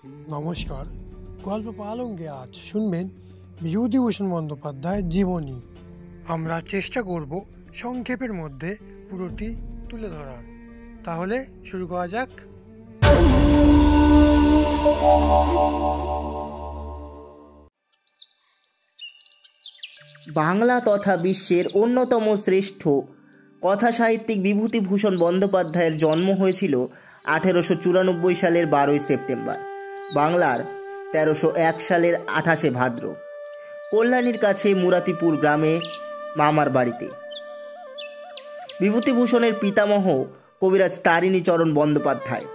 নমস্কার। গল্প পালঙ্গে আজ শুনবেন বিভূতিভূষণ বন্দ্যোপাধ্যায়ের জীবনী। আমরা চেষ্টা করব সংক্ষেপের মধ্যে পুরোটি তুলে ধরার। তাহলে শুরু করা যাক। বাংলা তথা বিশ্বের অন্যতম শ্রেষ্ঠ কথাসাহিত্যিক বিভূতিভূষণ বন্দ্যোপাধ্যায়ের জন্ম হয়েছিল 1894 সালের 12ই সেপ্টেম্বর, বাংলার 1301 সালের 28শে ভাদ্র, কল্যাণীর কাছে মুরাতিপুর গ্রামে মামার বাড়িতে। বিভূতিভূষণের পিতামহ কবিরাজ তারিণীচরণ বন্দ্যোপাধ্যায়।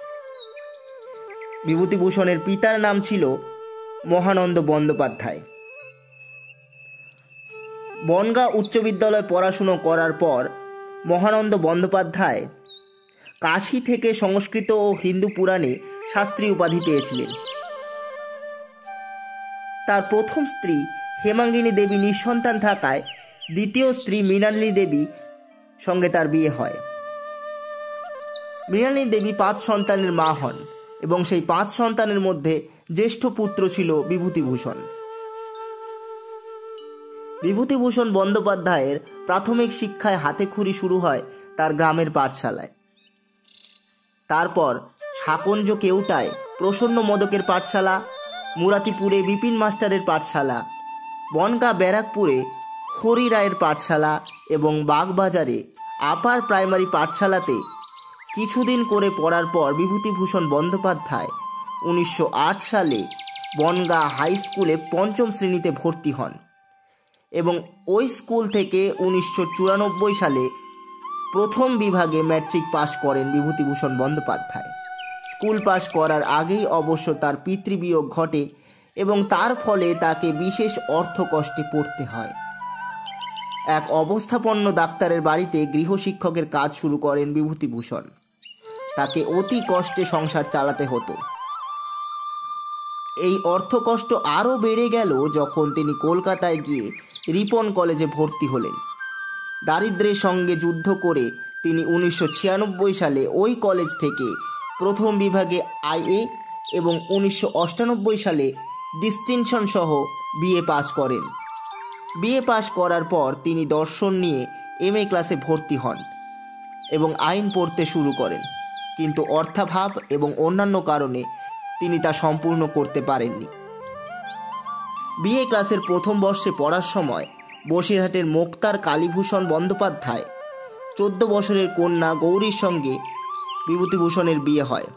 বিভূতিভূষণের পিতার নাম ছিল মহানন্দ বন্দ্যোপাধ্যায়। বনগাঁ উচ্চ বিদ্যালয়ে পড়াশুনো করার পর মহানন্দ বন্দ্যোপাধ্যায় কাশী থেকে সংস্কৃত ও হিন্দু পুরাণে শাস্ত্রী উপাধি পেয়েছিলেন। তার প্রথম স্ত্রী হেমাঙ্গিনী দেবী নিঃসন্তান থাকায় দ্বিতীয় স্ত্রী মৃণালিনী দেবী সঙ্গে তার বিয়ে হয়। মৃণালিনী দেবী 5 সন্তানের মা হন এবং সেই 5 সন্তানের মধ্যে জ্যেষ্ঠ পুত্র ছিল বিভূতিভূষণ। বিভূতিভূষণ বন্দ্যোপাধ্যায়ের প্রাথমিক শিক্ষায় হাতেখড়ি শুরু হয় তার গ্রামের পাঠশালায়। তারপর শাকঞ্জ কেউটায় প্রসন্ন মোদকের পাঠশালা, মুরাতিপুরে বিপিন মাস্টারের পাঠশালা, বনগাঁ ব্যারাকপুরে হরি রায়ের পাঠশালা এবং বাগবাজারে আপার প্রাইমারি পাঠশালাতে কিছুদিন করে পড়ার পর বিভূতিভূষণ বন্দ্যোপাধ্যায় 1908 সালে বনগাঁ হাই স্কুলে 5ম শ্রেণীতে ভর্তি হন এবং ওই স্কুল থেকে 1994 সালে প্রথম বিভাগে ম্যাট্রিক পাশ করেন বিভূতিভূষণ বন্দ্যোপাধ্যায়। স্কুল পাশ করার আগেই অবশ্য তার পিতৃবিয়োগ ঘটে এবং তার ফলে তাকে বিশেষ অর্থকষ্টে পড়তে হয়। এক অবস্থাপন্ন ডাক্তারের বাড়িতে গৃহশিক্ষকের কাজ শুরু করেন বিভূতিভূষণ। তাকে অতি কষ্টে সংসার চালাতে হতো। এই অর্থকষ্ট আরও বেড়ে গেল যখন তিনি কলকাতায় গিয়ে রিপন কলেজে ভর্তি হলেন। দারিদ্র্যের সঙ্গে যুদ্ধ করে তিনি 1996 সালে ওই কলেজ থেকে প্রথম বিভাগে আইএ এবং 1998 সালে ডিস্টিংশন সহ বিএ পাস করেন। বিএ পাস করার পর তিনি দর্শন নিয়ে এমএ ক্লাসে ভর্তি হন এবং আইন পড়তে শুরু করেন, কিন্তু অর্থাভাব এবং অন্যান্য কারণে তিনি তা সম্পূর্ণ করতে পারেননি। বিএ ক্লাসের প্রথম বর্ষে পড়ার সময় বসিরহাটের মোক্তার কালীভূষণ বন্দ্যোপাধ্যায় 14 বছরের কন্যা গৌরীর সঙ্গে বিভূতিভূষণের বিয়ে হয়।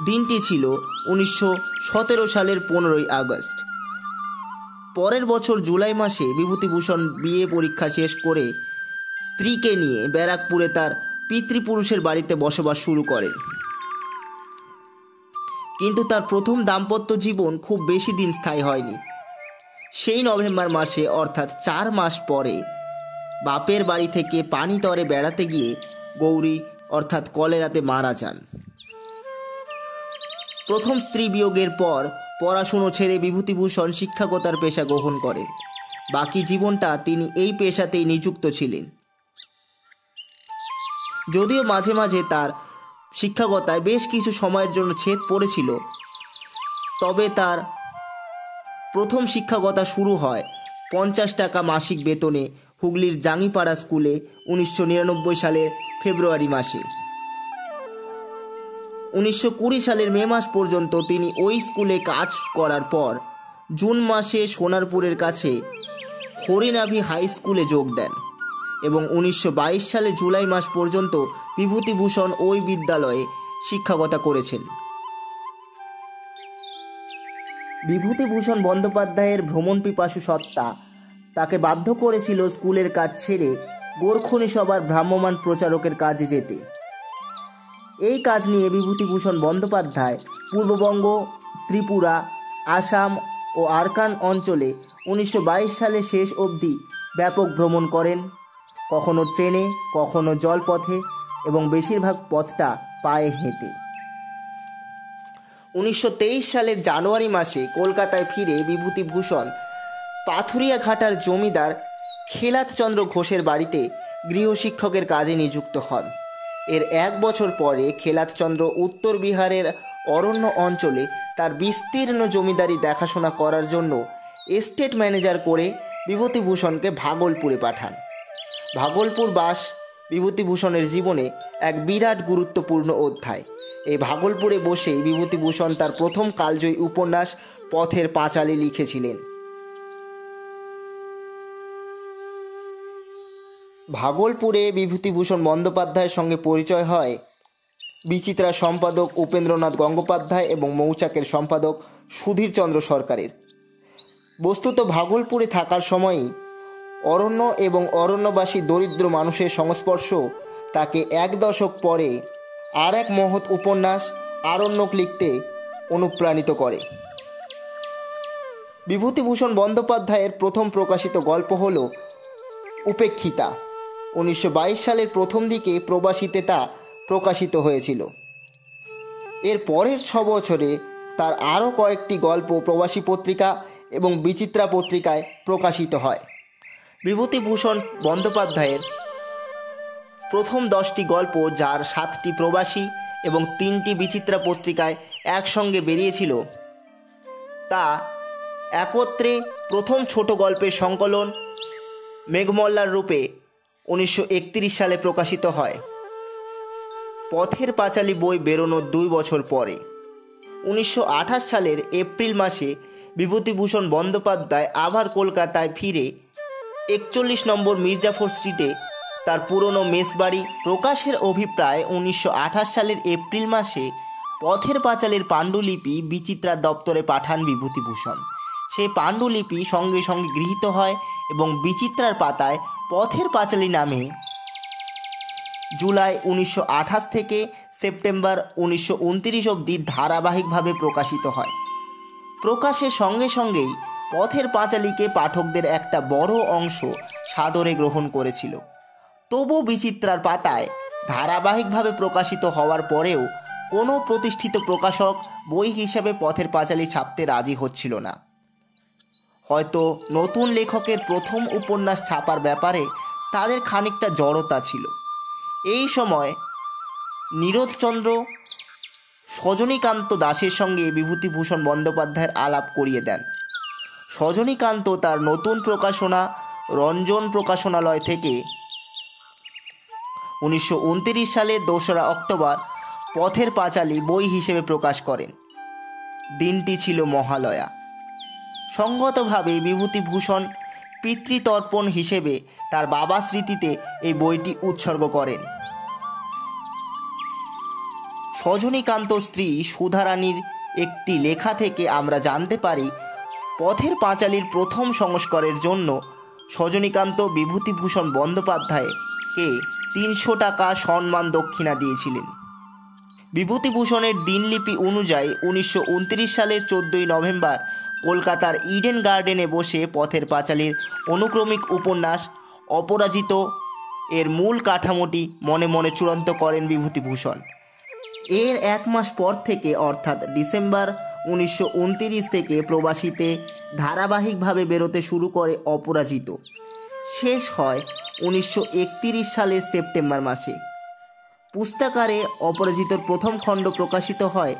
দিনটি ছিল 1917 সালের 15ই আগস্ট। পরের বছর জুলাই মাসে বিভূতিভূষণ বিএ পরীক্ষা শেষ করে স্ত্রীকে নিয়ে ব্যারাকপুরে তার পিতৃপুরুষের বাড়িতে বসবাস শুরু করেন। কিন্তু তার প্রথম দাম্পত্য জীবন খুব বেশি দিন স্থায়ী হয়নি। সেই নভেম্বর মাসে অর্থাৎ 4 মাস পরে বাপের বাড়ি থেকে পানিতরে বেড়াতে গিয়ে গৌরী অর্থাৎ কলেরাতে মারা যান। প্রথম স্ত্রী বিয়োগের পর পড়াশুনো ছেড়ে বিভূতিভূষণ শিক্ষকতার পেশা গ্রহণ করেন। বাকি জীবনটা তিনি এই পেশাতেই নিযুক্ত ছিলেন। যদিও মাঝে মাঝে তার শিক্ষকতায় বেশ কিছু সময়ের জন্য ছেদ পড়েছিল, তবে তার প্রথম শিক্ষকতা শুরু হয় 50 টাকা মাসিক বেতনে হুগলির জাঙ্গিপাড়া স্কুলে 1999 সালের ফেব্রুয়ারি মাসে। 1920 সালের মে মাস পর্যন্ত তিনি ওই স্কুলে কাজ করার পর জুন মাসে সোনারপুরের কাছে হরিনাভি হাই স্কুলে যোগ দেন এবং 1922 সালে জুলাই মাস পর্যন্ত বিভূতিভূষণ ওই বিদ্যালয়ে শিক্ষকতা করেছেন। বিভূতিভূষণ বন্দ্যোপাধ্যায়ের ভ্রমণ পিপাসু সত্তা তাকে বাধ্য করেছিল স্কুলের কাজ ছেড়ে গোর্খনী সভার ভ্রাম্যমাণ প্রচারকের কাজে যেতে। এই কাজ নিয়ে বিভূতিভূষণ বন্দ্যোপাধ্যায় পূর্ববঙ্গ, ত্রিপুরা, আসাম ও আরাকান অঞ্চলে 1922 সালে শেষ অবধি ব্যাপক ভ্রমণ করেন, কখনো ট্রেনে, কখনো জলপথে এবং বেশিরভাগ পথটা পায়ে হেঁটে। 1923 সালের জানুয়ারি মাসে কলকাতায় ফিরে বিভূতিভূষণ পাথুরিয়াঘাটার জমিদার খেলাতচন্দ্র ঘোষের বাড়িতে গৃহশিক্ষকের কাজে নিযুক্ত হন। এর 1 বছর পরে খেলাতচন্দ্র উত্তর বিহারের অরণ্য অঞ্চলে তার বিস্তীর্ণ জমিদারি দেখাশোনা করার জন্য এস্টেট ম্যানেজার করে বিভূতিভূষণকে ভাগলপুরে পাঠান। ভাগলপুর বাস বিভূতিভূষণের জীবনে এক বিরাট গুরুত্বপূর্ণ অধ্যায়। এই ভাগলপুরে বসেই বিভূতিভূষণ তার প্রথম কালজয়ী উপন্যাস পথের পাঁচালী লিখেছিলেন। ভাগলপুরে বিভূতিভূষণ বন্দ্যোপাধ্যায়ের সঙ্গে পরিচয় হয় বিচিত্রার সম্পাদক উপেন্দ্রনাথ গঙ্গোপাধ্যায় এবং মৌচাকের সম্পাদক সুধীরচন্দ্র সরকারের। বস্তুত ভাগলপুরে থাকার সময়ই অরণ্য এবং অরণ্যবাসী দরিদ্র মানুষের সংস্পর্শ তাকে এক দশক পরে আর এক মহৎ উপন্যাস আরণ্যক লিখতে অনুপ্রাণিত করে। বিভূতিভূষণ বন্দ্যোপাধ্যায়ের প্রথম প্রকাশিত গল্প হল উপেক্ষিতা। 1922 সালের প্রথম দিকে প্রবাসীতে তা প্রকাশিত হয়েছিল। এর পরের 6 বছরে তার আরও কয়েকটি গল্প প্রবাসী পত্রিকা এবং বিচিত্রা পত্রিকায় প্রকাশিত হয়। বিভূতিভূষণ বন্দ্যোপাধ্যায়ের প্রথম 10টি গল্প, যার 7টি প্রবাসী এবং 3টি বিচিত্রা পত্রিকায় একসঙ্গে বেরিয়েছিল, তা একত্রে প্রথম ছোট গল্পের সংকলন মেঘমল্লার রূপে 1931 সালে প্রকাশিত হয়। পথের পাঁচালী বই বেরোনোর 2 বছর পরে 1928 সালের এপ্রিল মাসে বিভূতিভূষণ বন্দ্যোপাধ্যায় আবার কলকাতায় ফিরে 41 নম্বর মির্জাফর স্ট্রিটে তার পুরনো মেসবাড়ি প্রকাশের অভিপ্রায় 1928 সালের এপ্রিল মাসে পথের পাঁচালীর পাণ্ডুলিপি বিচিত্রা দপ্তরে পাঠান বিভূতিভূষণ। সেই পাণ্ডুলিপি সঙ্গে সঙ্গে গৃহীত হয় এবং বিচিত্রার পাতায় পথের পাঁচালী নামে জুলাই 1928 থেকে সেপ্টেম্বর 1929 অবধি ধারাবাহিকভাবে প্রকাশিত হয়। প্রকাশের সঙ্গে সঙ্গেই পথের পাঁচালীকে পাঠকদের একটা বড় অংশ সাদরে গ্রহণ করেছিল। তবু বিচিত্রার পাতায় ধারাবাহিকভাবে প্রকাশিত হওয়ার পরেও কোনো প্রতিষ্ঠিত প্রকাশক বই হিসাবে পথের পাঁচালী ছাপতে রাজি হচ্ছিল না। হয়তো নতুন লেখকের প্রথম উপন্যাস ছাপার ব্যাপারে তাদের খানিকটা জড়তা ছিল। এই সময় নীরোদচন্দ্র সজনীকান্ত দাশের সঙ্গে বিভূতিভূষণ বন্দ্যোপাধ্যায়ের আলাপ করিয়ে দেন। সজনীকান্ত তার নতুন প্রকাশনা রঞ্জন প্রকাশনালয় থেকে 1929 সালে 2রা অক্টোবর পথের পাঁচালী বই হিসেবে প্রকাশ করেন। দিনটি ছিল মহালয়া। সঙ্গতভাবে বিভূতিভূষণ পিতৃতর্পণ হিসেবে তার বাবার স্মৃতিতে এই বইটি উৎসর্গ করেন। সজনীকান্ত স্ত্রী সুধারানীর একটি লেখা থেকে আমরা জানতে পারি পথের পাঁচালীর প্রথম সংস্করণের জন্য সজনীকান্ত বিভূতিভূষণ বন্দ্যোপাধ্যায়কে 300 টাকা সম্মান দক্ষিণা দিয়েছিলেন। বিভূতিভূষণের দিনলিপি অনুযায়ী 1929 সালের 14 নভেম্বর কলকাতার ইডেন গার্ডেনে বসে পথের পাঁচালীর অনুক্রমিক উপন্যাস অপরাজিত এর মূল কাঠামোটি মনে মনে চূড়ান্ত করেন বিভূতিভূষণ। এর 1 মাস পর থেকে অর্থাৎ ডিসেম্বর 1929 থেকে প্রবাসীতে ধারাবাহিকভাবে বেরোতে শুরু করে অপরাজিত। শেষ হয় 1931 সালের সেপ্টেম্বর মাসে। পুস্তাকারে অপরাজিতর প্রথম খণ্ড প্রকাশিত হয়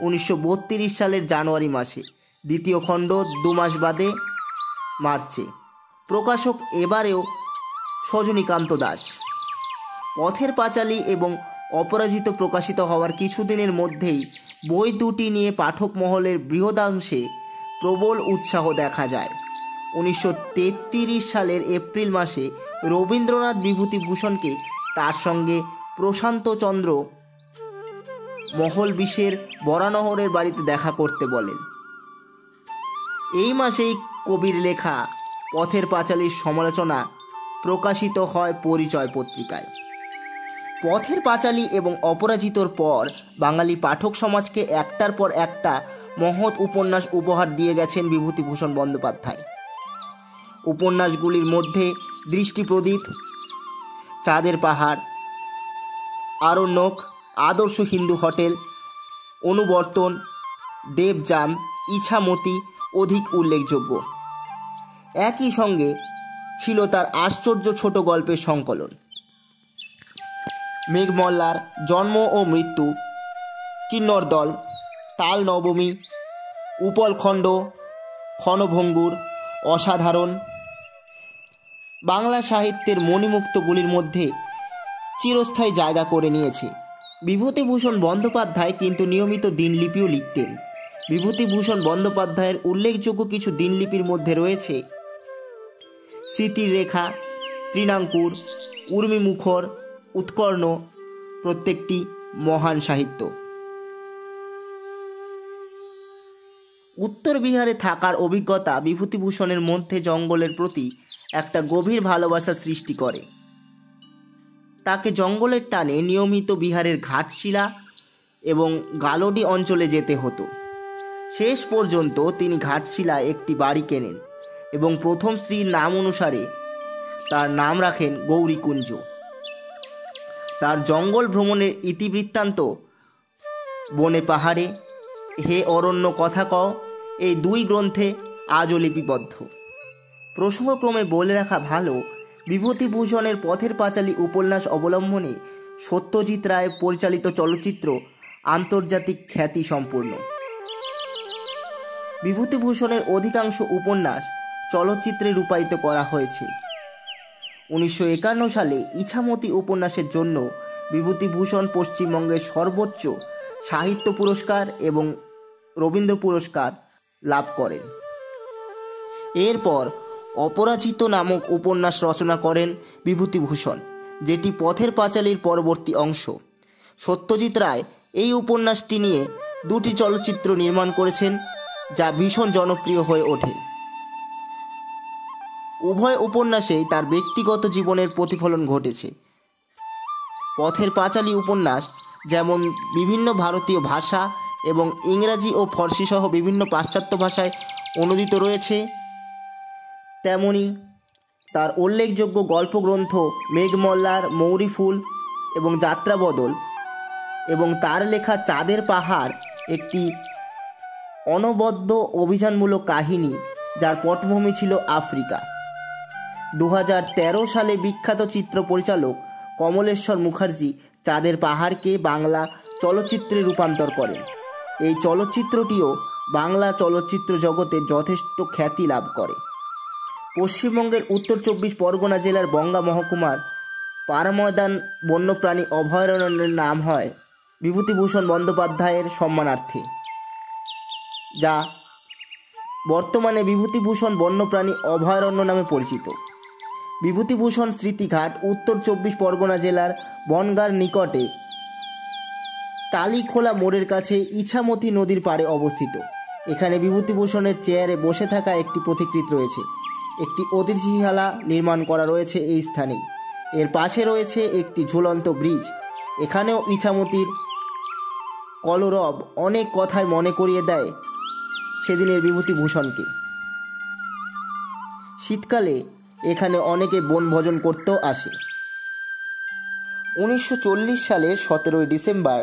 1932 সালের জানুয়ারি মাসে, দ্বিতীয় খণ্ড 2 মাস বাদে মার্চে। প্রকাশক এবারেও সজনীকান্ত দাশ। পথের পাঁচালী এবং অপরাজিত প্রকাশিত হওয়ার কিছুদিনের মধ্যেই বই দুটি নিয়ে পাঠক মহলের বৃহদাংশে প্রবল উৎসাহ দেখা যায়। 1933 সালের এপ্রিল মাসে রবীন্দ্রনাথ বিভূতিভূষণকে তার সঙ্গে প্রশান্তচন্দ্র মহলবিশের বরানহরের বাড়িতে দেখা করতে বলেন। এই মাসেই কবির লেখা পথের পাঁচালীর সমালোচনা প্রকাশিত হয় পরিচয় পত্রিকায়। পথের পাঁচালী এবং অপরাজিতর পর বাঙালি পাঠক সমাজকে একটার পর একটা মহৎ উপন্যাস উপহার দিয়ে গেছেন বিভূতিভূষণ বন্দ্যোপাধ্যায়। উপন্যাসগুলির মধ্যে দৃষ্টিপ্রদীপ, চাঁদের পাহাড়, আরণ্যক, আদর্শ হিন্দু হোটেল, অনুবর্তন, দেবযান, ইছামতি অধিক উল্লেখযোগ্য। একই সঙ্গে ছিল তার আশ্চর্য ছোট গল্পের সংকলন মেঘমল্লার জন্ম ও মৃত্যু, কিন্নর দল, তাল নবমী, উপলখণ্ড, ক্ষণভঙ্গুর, অসাধারণ বাংলা সাহিত্যের মণিমুক্তগুলির মধ্যে চিরস্থায়ী জায়গা করে নিয়েছে। বিভূতিভূষণ বন্দ্যোপাধ্যায় কিন্তু নিয়মিত দিনলিপিও লিখতেন। বিভূতিভূষণ বন্দ্যোপাধ্যায়ের উল্লেখযোগ্য কিছু দিনলিপির মধ্যে রয়েছে স্মৃতির রেখা, তৃণাঙ্কুর, উর্মিমুখর, উৎকর্ণ, প্রত্যেকটি মহান সাহিত্য। উত্তর বিহারে থাকার অভিজ্ঞতা বিভূতিভূষণের মধ্যে জঙ্গলের প্রতি একটা গভীর ভালোবাসা সৃষ্টি করে। তাকে জঙ্গলের টানে নিয়মিত বিহারের ঘাটশিলা এবং গালডি অঞ্চলে যেতে হতো। শেষ পর্যন্ত তিনি ঘাটশিলায় একটি বাড়ি কেনেন এবং প্রথম স্ত্রীর নাম অনুসারে তার নাম রাখেন গৌরীকুঞ্জ। তার জঙ্গল ভ্রমণের ইতিবৃত্তান্ত বনে পাহাড়ে, হে অরণ্য কথা কও, এই দুই গ্রন্থে আজও লিপিবদ্ধ। প্রসঙ্গক্রমে বলে রাখা ভালো, বিভূতিভূষণের পথের পাঁচালী উপন্যাস অবলম্বনে সত্যজিৎ রায় পরিচালিত চলচ্চিত্র আন্তর্জাতিক খ্যাতি সম্পন্ন। বিভূতিভূষণের অধিকাংশ উপন্যাস চলচ্চিত্রে রূপায়িত করা হয়েছে। 1951 সালে ইছামতি উপন্যাসের জন্য বিভূতিভূষণ পশ্চিমবঙ্গের সর্বোচ্চ সাহিত্য পুরস্কার এবং রবীন্দ্র পুরস্কার লাভ করেন। এরপর অপরাজিত নামক উপন্যাস রচনা করেন বিভূতিভূষণ, যেটি পথের পাঁচালীর পরবর্তী অংশ। সত্যজিৎ রায় এই উপন্যাসটি নিয়ে দুটি চলচ্চিত্র নির্মাণ করেছেন, যা ভীষণ জনপ্রিয় হয়ে ওঠে। উভয় উপন্যাসেই তার ব্যক্তিগত জীবনের প্রতিফলন ঘটেছে। পথের পাঁচালী উপন্যাস যেমন বিভিন্ন ভারতীয় ভাষা এবং ইংরাজি ও ফরাসি সহ বিভিন্ন পাশ্চাত্য ভাষায় অনুদিত রয়েছে, তেমনি তার উল্লেখযোগ্য গল্পগ্রন্থ মেঘমল্লার মৌরিফুল এবং যাত্রাবদল এবং তার লেখা চাঁদের পাহাড় একটি অনবদ্য অভিযানমূলক কাহিনী, যার পটভূমি ছিল আফ্রিকা। 2013 সালে বিখ্যাত চিত্র পরিচালক কমলেশ্বর মুখার্জি চাঁদের পাহাড়কে বাংলা চলচ্চিত্রে রূপান্তর করেন। এই চলচ্চিত্রটিও বাংলা চলচ্চিত্র জগতে যথেষ্ট খ্যাতি লাভ করে। পশ্চিমবঙ্গের উত্তর 24 পরগনা জেলার বনগাঁ মহকুমার পাড়াময়দান বন্যপ্রাণী অভয়ারণ্যের নাম হয় বিভূতিভূষণ বন্দ্যোপাধ্যায়ের সম্মানার্থে, যা বর্তমানে বিভূতিভূষণ বন্যপ্রাণী অভয়ারণ্য নামে পরিচিত। বিভূতিভূষণ স্মৃতিঘাট উত্তর 24 পরগনা জেলার বনগাঁর নিকটে টালিখোলা মোড়ের কাছে ইছামতি নদীর পাড়ে অবস্থিত। এখানে বিভূতিভূষণের চেয়ারে বসে থাকা একটি প্রতিকৃতি রয়েছে। একটি অতিথিশালা নির্মাণ করা রয়েছে এই স্থানেই। এর পাশে রয়েছে একটি ঝুলন্ত ব্রিজ। এখানেও ইছামতির কলরব অনেক কথায় মনে করিয়ে দেয় সেদিনের বিভূতিভূষণকে। শীতকালে এখানে অনেকে বনভোজন করতেও আসে। 1940 সালের 17 ডিসেম্বর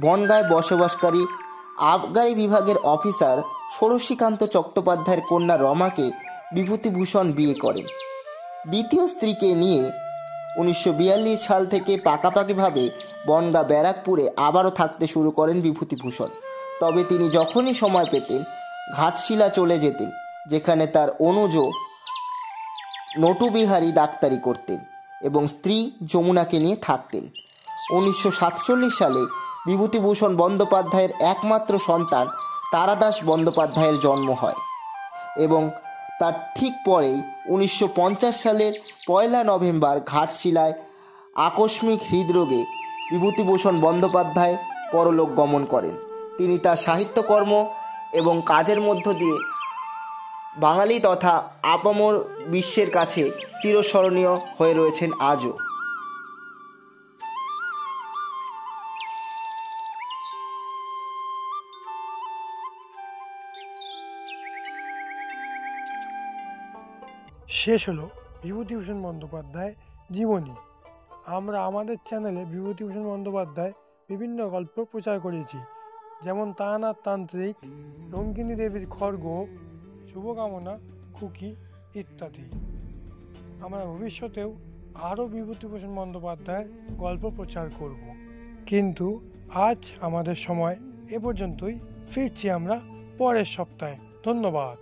বনগাঁয় বসবাসকারী আবগারি বিভাগের অফিসার ষোড়শীকান্ত চট্টোপাধ্যায়ের কন্যা রমাকে বিভূতিভূষণ বিয়ে করেন। দ্বিতীয় স্ত্রীকে নিয়ে 1942 সাল থেকে পাকাপাকিভাবে বনগাঁ ব্যারাকপুরে আবারও থাকতে শুরু করেন বিভূতিভূষণ। তবে তিনি যখনই সময় পেতেন ঘাটশিলা চলে যেতেন, যেখানে তার অনুজ নটুবিহারী ডাক্তারি করতেন এবং স্ত্রী যমুনাকে নিয়ে থাকতেন। 1947 সালে বিভূতিভূষণ বন্দ্যোপাধ্যায়ের একমাত্র সন্তান তারাদাস বন্দ্যোপাধ্যায়ের জন্ম হয় এবং তার ঠিক পরেই 1950 সালের 1 নভেম্বর ঘাটশিলায় আকস্মিক হৃদরোগে বিভূতিভূষণ বন্দ্যোপাধ্যায় পরলোক গমন করেন। তিনি তার সাহিত্যকর্ম এবং কাজের মধ্য দিয়ে বাঙালি তথা আপামর বিশ্বের কাছে চিরস্মরণীয় হয়ে রয়েছেন আজও। শেষ হলো বিভূতিভূষণ বন্দ্যোপাধ্যায় জীবনী। আমরা আমাদের চ্যানেলে বিভূতিভূষণ বন্দ্যোপাধ্যায় বিভিন্ন গল্প প্রচার করেছি, যেমন তারানাথ তান্ত্রিক, রঙ্কিনী দেবীর খড়গ, শুভকামনা, খুকি ইত্যাদি। আমরা ভবিষ্যতেও আরও বিভূতিভূষণ বন্দ্যোপাধ্যায়ের গল্প প্রচার করব। কিন্তু আজ আমাদের সময় এ পর্যন্তই। ফিরছি আমরা পরের সপ্তাহে। ধন্যবাদ।